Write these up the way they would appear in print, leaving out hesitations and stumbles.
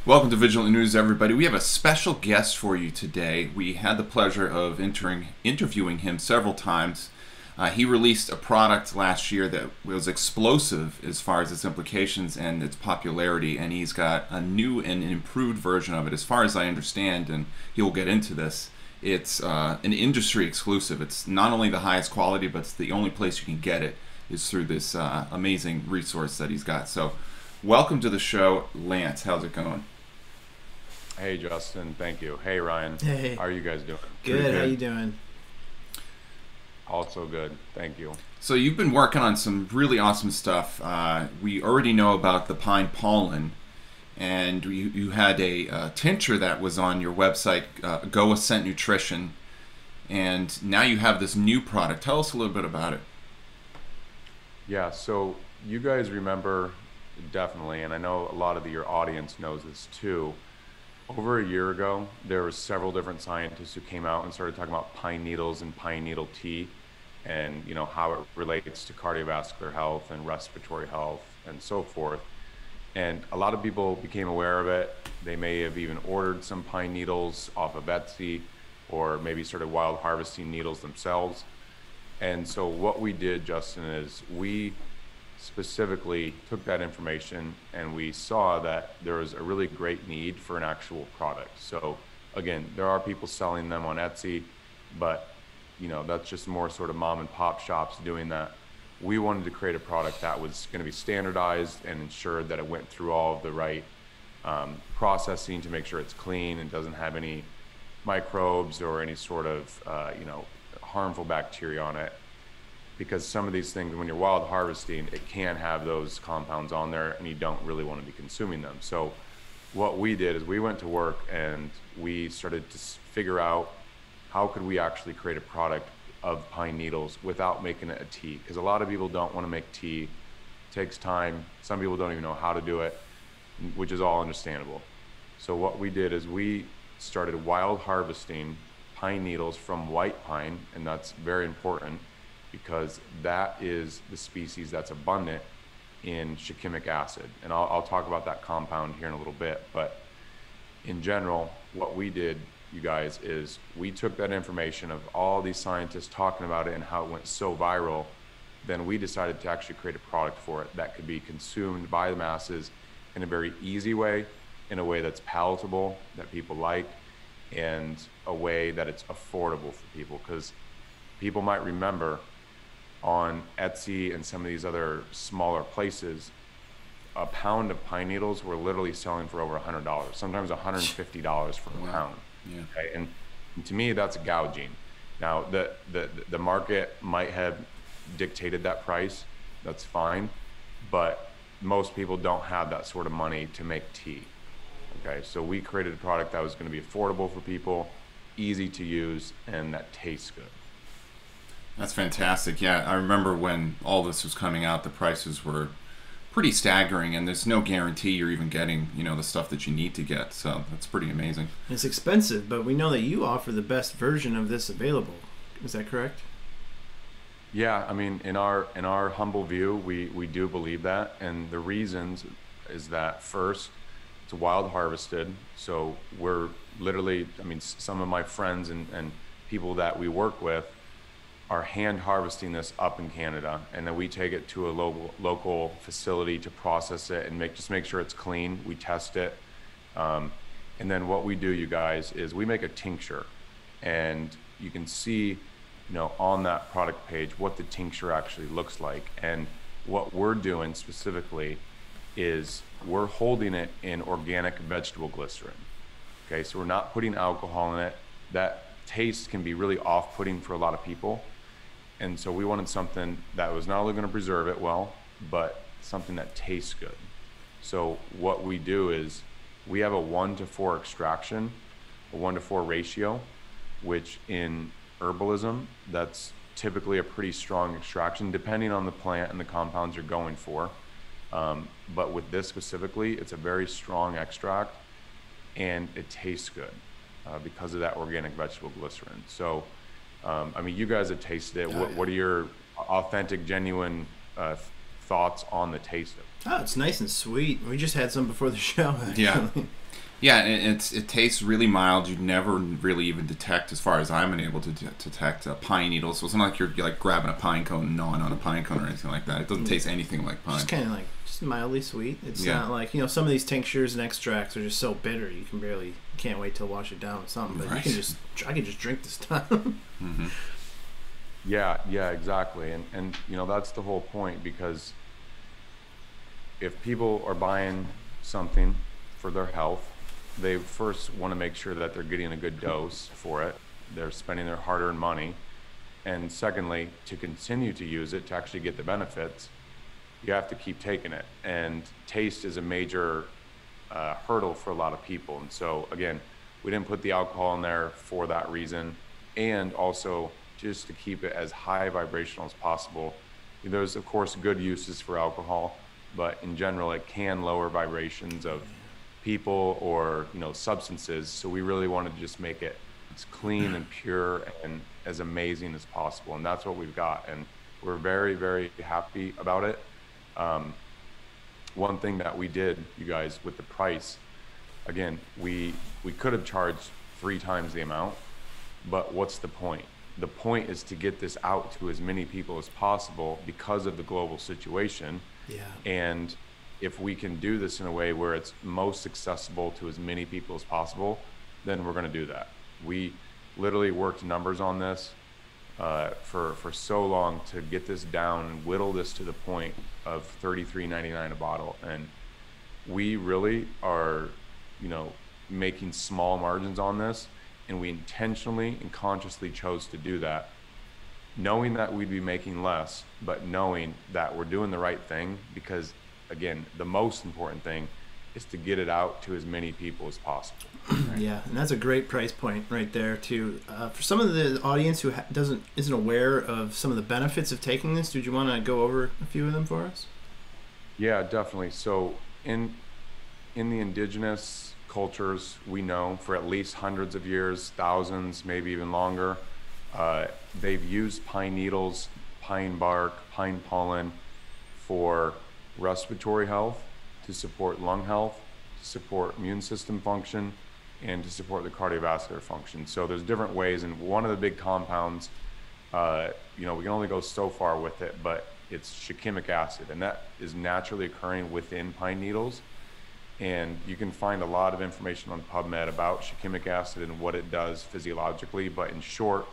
Welcome to Vigilant News, everybody. We have a special guest for you today. We had the pleasure of interviewing him several times. He released a product last year that was explosive as far as its implications and its popularity, and he's got a new and improved version of it, as far as I understand, and he will get into this. It's an industry exclusive. It's not only the highest quality, but it's the only place you can get it is through this amazing resource that he's got. So welcome to the show, Lance. How's it going? Hey Justin, thank you. Hey Ryan, hey. How are you guys doing? Good. How you doing? Also good, thank you. So you've been working on some really awesome stuff. We already know about the pine pollen, and you had a tincture that was on your website, Go Ascent Nutrition, and now you have this new product. Tell us a little bit about it. Yeah, so you guys remember definitely, and I know a lot of your audience knows this too. Over a year ago, there were several different scientists who came out and started talking about pine needles and pine needle tea, and how it relates to cardiovascular health and respiratory health and so forth. And a lot of people became aware of it. They may have even ordered some pine needles off of Etsy, or maybe started wild harvesting needles themselves. And so what we did, Justin, is we specifically took that information and we saw that there was a really great need for an actual product. So again, there are people selling them on Etsy, but that's just more sort of mom and pop shops doing that. We wanted to create a product that was going to be standardized and ensured that it went through all of the right processing to make sure it's clean and doesn't have any microbes or any sort of harmful bacteria on it. Because some of these things, when you're wild harvesting, it can have those compounds on there and you don't really want to be consuming them. So what we did is we went to work and we started to figure out how could we actually create a product of pine needles without making it a tea. Because a lot of people don't want to make tea. It takes time. Some people don't even know how to do it, which is all understandable. So what we did is we started wild harvesting pine needles from white pine, and that's very important, because that is the species that's abundant in shikimic acid. And I'll talk about that compound here in a little bit. But in general, what we did, you guys, is we took that information of all these scientists talking about it and how it went so viral. Then we decided to actually create a product for it that could be consumed by the masses in a very easy way, in a way that's palatable, that people like, and a way that it's affordable for people. Because people might remember on Etsy and some of these other smaller places, a pound of pine needles were literally selling for over $100, sometimes $150 for a pound. Yeah. Okay? And to me, that's gouging. Now, the market might have dictated that price, that's fine, but most people don't have that sort of money to make tea. Okay, so we created a product that was going to be affordable for people, easy to use, and that tastes good. That's fantastic. Yeah, I remember when all this was coming out, the prices were pretty staggering, and there's no guarantee you're even getting, the stuff that you need to get. So that's pretty amazing. It's expensive, but we know that you offer the best version of this available. Is that correct? Yeah, I mean, in our humble view, we do believe that, and the reasons is that first, it's wild harvested, so we're literally, some of my friends and people that we work with are hand harvesting this up in Canada, and then we take it to a local facility to process it and make sure it's clean. We test it, and then what we do, you guys, is we make a tincture, and you can see, on that product page what the tincture actually looks like. And what we're doing specifically is we're holding it in organic vegetable glycerin. Okay, so we're not putting alcohol in it. That taste can be really off-putting for a lot of people. And so we wanted something that was not only going to preserve it well, but something that tastes good. So what we do is we have a 1-to-4 extraction, a 1-to-4 ratio, which in herbalism, that's typically a pretty strong extraction, depending on the plant and the compounds you're going for. But with this specifically, it's a very strong extract, and it tastes good because of that organic vegetable glycerin. So you guys have tasted it. What are your authentic, genuine thoughts on the taste of it? Oh, it's nice and sweet. We just had some before the show, actually. Yeah. Yeah, and it tastes really mild. You'd never really even detect, as far as I'm able to detect, pine needles. So it's not like you're like grabbing a pine cone and gnawing on a pine cone or anything like that. It doesn't taste anything like pine. Just kind of like just mildly sweet. It's Yeah. not like, you know, some of these tinctures and extracts are just so bitter you can barely, can't wait to wash it down with something. But Right. I can just drink this stuff. Mm-hmm. Yeah, exactly. And you know, that's the whole point, because if people are buying something for their health, they first want to make sure that they're getting a good dose for it. They're spending their hard-earned money. And secondly, to continue to use it, to actually get the benefits, you have to keep taking it. And taste is a major hurdle for a lot of people. And so again, we didn't put the alcohol in there for that reason. And also just to keep it as high vibrational as possible. There's of course good uses for alcohol, but in general, it can lower vibrations of people or, you know, substances. So we really wanted to just make it as clean and pure and as amazing as possible. And that's what we've got. And we're very, very happy about it. One thing that we did, you guys, with the price, again, we could have charged 3 times the amount, but what's the point? The point is to get this out to as many people as possible because of the global situation. Yeah. And if we can do this in a way where it's most accessible to as many people as possible, then we're going to do that. We literally worked numbers on this for so long to get this down and whittle this to the point of $33.99 a bottle. And we really are, you know, making small margins on this, and we intentionally and consciously chose to do that, knowing that we'd be making less, but knowing that we're doing the right thing, because again, the most important thing is to get it out to as many people as possible. Right? Yeah, and that's a great price point right there too. For some of the audience who isn't aware of some of the benefits of taking this, did you want to go over a few of them for us? Yeah, definitely. So in the indigenous cultures, we know for at least hundreds of years, thousands, maybe even longer, they've used pine needles, pine bark, pine pollen for respiratory health, to support lung health, to support immune system function, and to support the cardiovascular function. So there's different ways, and one of the big compounds, you know, we can only go so far with it, but it's shikimic acid, and that is naturally occurring within pine needles. And you can find a lot of information on PubMed about shikimic acid and what it does physiologically, but in short,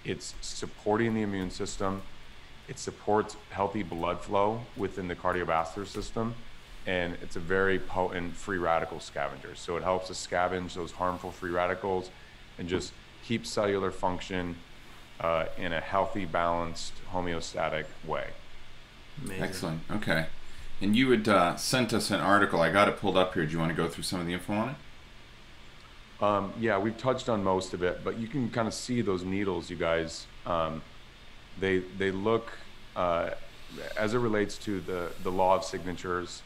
it's supporting the immune system. It supports healthy blood flow within the cardiovascular system, and it's a very potent free radical scavenger. So it helps us scavenge those harmful free radicals and just keep cellular function in a healthy, balanced, homeostatic way. Amazing. Excellent. Okay. And you had sent us an article. I got it pulled up here. Do you want to go through some of the info on it? Yeah, we've touched on most of it, but you can kind of see those needles, you guys. They look, as it relates to the law of signatures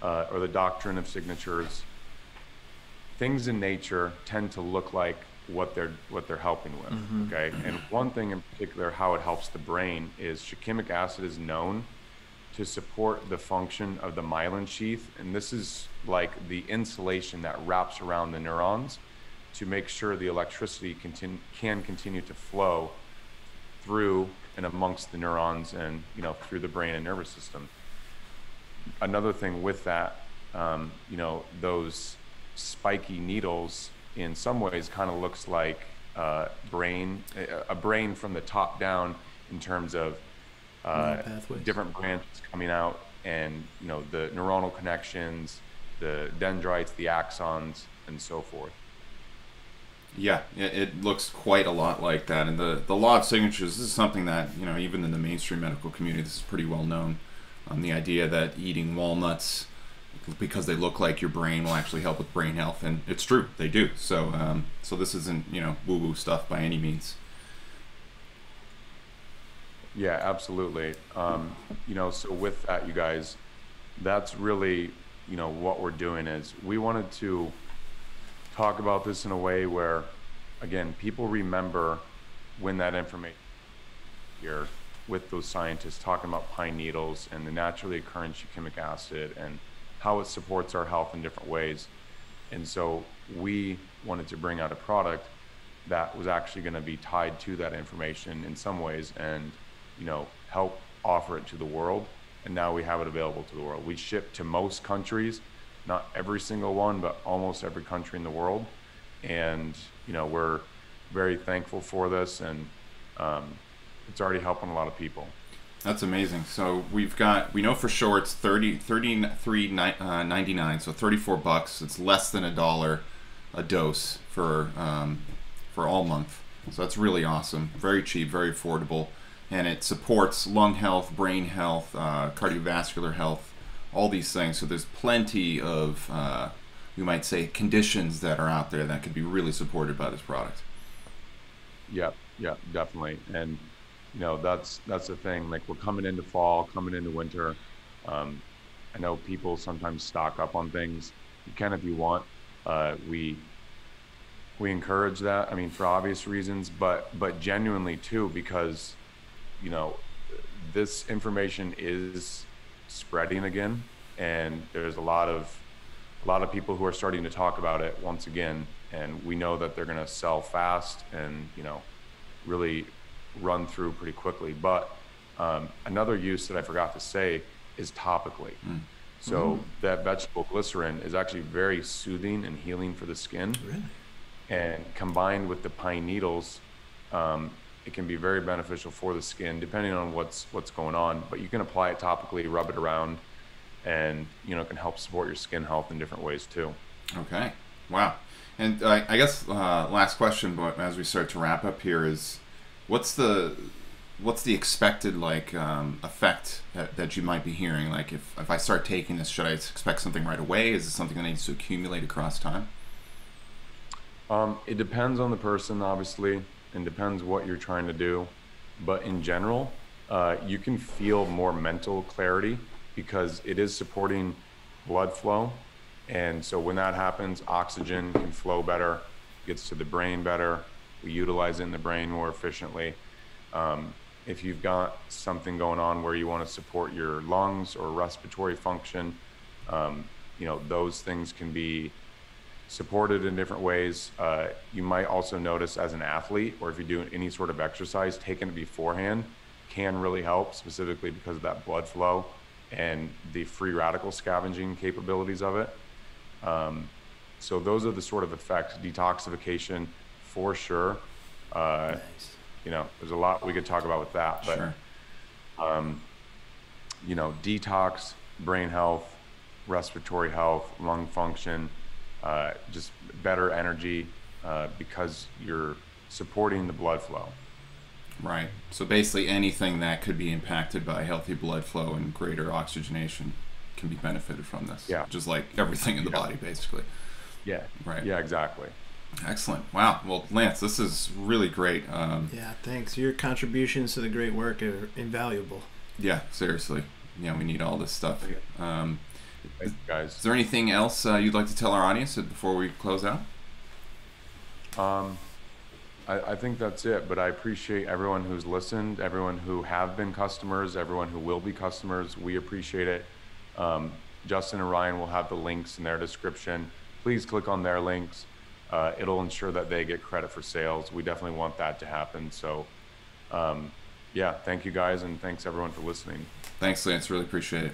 or the doctrine of signatures, things in nature tend to look like what they're helping with. Mm-hmm. Okay, and one thing in particular, how it helps the brain, is shikimic acid is known to support the function of the myelin sheath, and this is like the insulation that wraps around the neurons to make sure the electricity can continue to flow through and amongst the neurons and, you know, through the brain and nervous system. Another thing with that, you know, those spiky needles in some ways kind of looks like a brain from the top down in terms of different branches coming out, and, you know, the neuronal connections, the dendrites, the axons, and so forth. Yeah, it looks quite a lot like that. And the law of signatures, this is something that, you know, even in the mainstream medical community, this is pretty well known. The idea that eating walnuts, because they look like your brain, will actually help with brain health, and it's true, they do. So, so this isn't, you know, woo-woo stuff by any means. Yeah, absolutely. You know, so with that, you guys, that's really, you know, what we're doing is we wanted to talk about this in a way where, again, people remember when that information here with those scientists talking about pine needles and the naturally occurring shikimic acid and how it supports our health in different ways. And so we wanted to bring out a product that was actually going to be tied to that information in some ways, and help offer it to the world. And now we have it available to the world. We ship to most countries, not every single one, but almost every country in the world. And we're very thankful for this, and it's already helping a lot of people. That's amazing. So we know for sure it's $33.99, so $34. It's less than $1 a dose for all month. So that's really awesome. Very cheap, very affordable, and it supports lung health, brain health, cardiovascular health, all these things. So there's plenty of we might say conditions that are out there that could be really supported by this product. Yeah, definitely. And that's the thing. Like, we're coming into fall, coming into winter. I know people sometimes stock up on things. You can if you want. We encourage that. I mean, for obvious reasons, but genuinely too, because this information is spreading again, and there's a lot of people who are starting to talk about it once again, and we know that they're going to sell fast and really run through pretty quickly. But another use that I forgot to say is topically. So that vegetable glycerin is actually very soothing and healing for the skin. Really? And combined with the pine needles, it can be very beneficial for the skin, depending on what's going on. But you can apply it topically, rub it around, and it can help support your skin health in different ways too. Okay, wow. And I guess last question, but as we start to wrap up here, is what's the expected effect that you might be hearing? Like, if I start taking this, should I expect something right away? Is it something that needs to accumulate across time? It depends on the person, obviously, and depends what you're trying to do. But in general, you can feel more mental clarity because it is supporting blood flow. And so when that happens, oxygen can flow better, gets to the brain better. We utilize it in the brain more efficiently. If you've got something going on where you want to support your lungs or respiratory function, those things can be supported in different ways. You might also notice as an athlete, or if you're doing any sort of exercise, taking it beforehand can really help, specifically because of that blood flow and the free radical scavenging capabilities of it. So those are the sort of effects. Detoxification, for sure. Nice. There's a lot we could talk about with that, but sure. Detox, brain health, respiratory health, lung function, just better energy, because you're supporting the blood flow. Right. So basically anything that could be impacted by healthy blood flow and greater oxygenation can be benefited from this. Yeah. Just like everything in the body, basically. Yeah. Right. Yeah, exactly. Excellent. Wow. Well, Lance, this is really great. Yeah, thanks. Your contributions to the great work are invaluable. Yeah, seriously. Yeah, we need all this stuff. Thank you, guys. Is there anything else you'd like to tell our audience before we close out? I think that's it, but I appreciate everyone who's listened, everyone who have been customers, everyone who will be customers. We appreciate it. Justin and Ryan will have the links in their description. Please click on their links. It'll ensure that they get credit for sales. We definitely want that to happen. So, yeah, thank you guys, and thanks everyone for listening. Thanks, Lance. Really appreciate it.